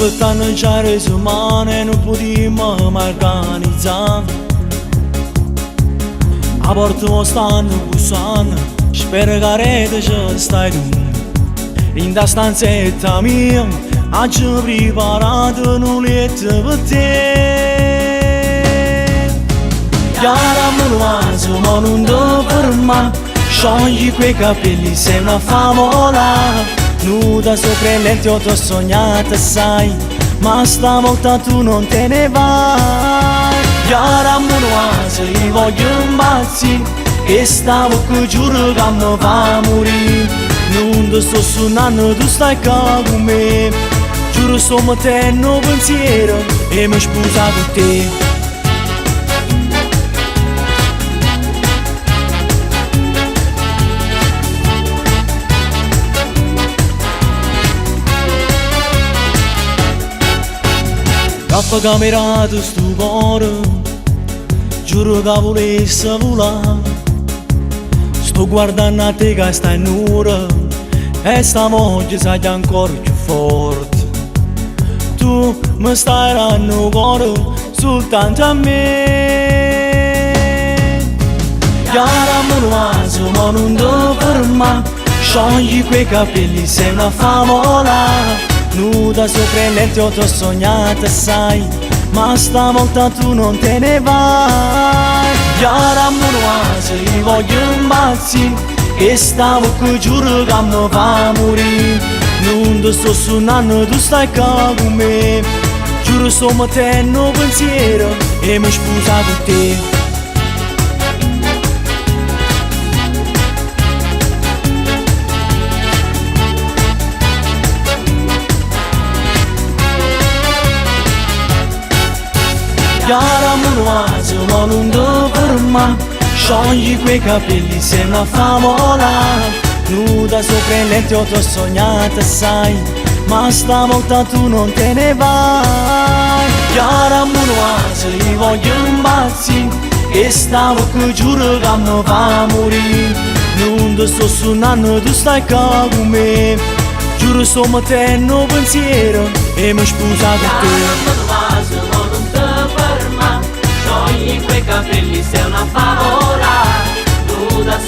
aspettando già le settimane non potremmo mai organizzare. A porta stanno bussando, spero che rete ci stai tu. In da stanzetta mia, oggi ho preparato un letto per te. Chiara munuaso, ma non ti ferma, sciogli quei capelli, sei una favola. Nuda sopra il letto t'ho sognata, sai, ma stavolta tu non te ne vai. Chiara munuaso, io voglio impazzire, che stavo qui giuro che mi fa morire. Non ti sto suonando, tu stai qua con me. Giuro sto mettendo pensiero e mi sposa con te. T'ho camerato sto cuore, giuro che volesse volare. Sto guardando a te che stai in ora e sta voglia sai ancora più forte. Tu mi stai dando cuore soltanto a me. Chiara munuaso, ma non ti ferma, sciogli quei capelli, sei una favola. Nuda sopra il letto t'ho sognata, sai, ma stavolta tu non te ne vai. Chiara munuaso, io voglio impazzire, che stavo qui giuro che mi fa morire. Non ti sto suonando, tu stai qua con me. Giuro sto mettendo pensiero e mi sposa con te. Chiara munuaso, ma non ti ferma, sciogli quei capelli, sei una favola. Nuda sopra il letto t'ho sognata, sai, ma stavolta tu non te ne vai. Chiara munuaso, io voglio impazzire, che stavo qui giuro che mi fa morire. Non ti sto suonando, tu stai qua con me. Giuro sto mettendo pensiero e mi sposa con te. Sciogli quei capelli, sei una favola. Nuda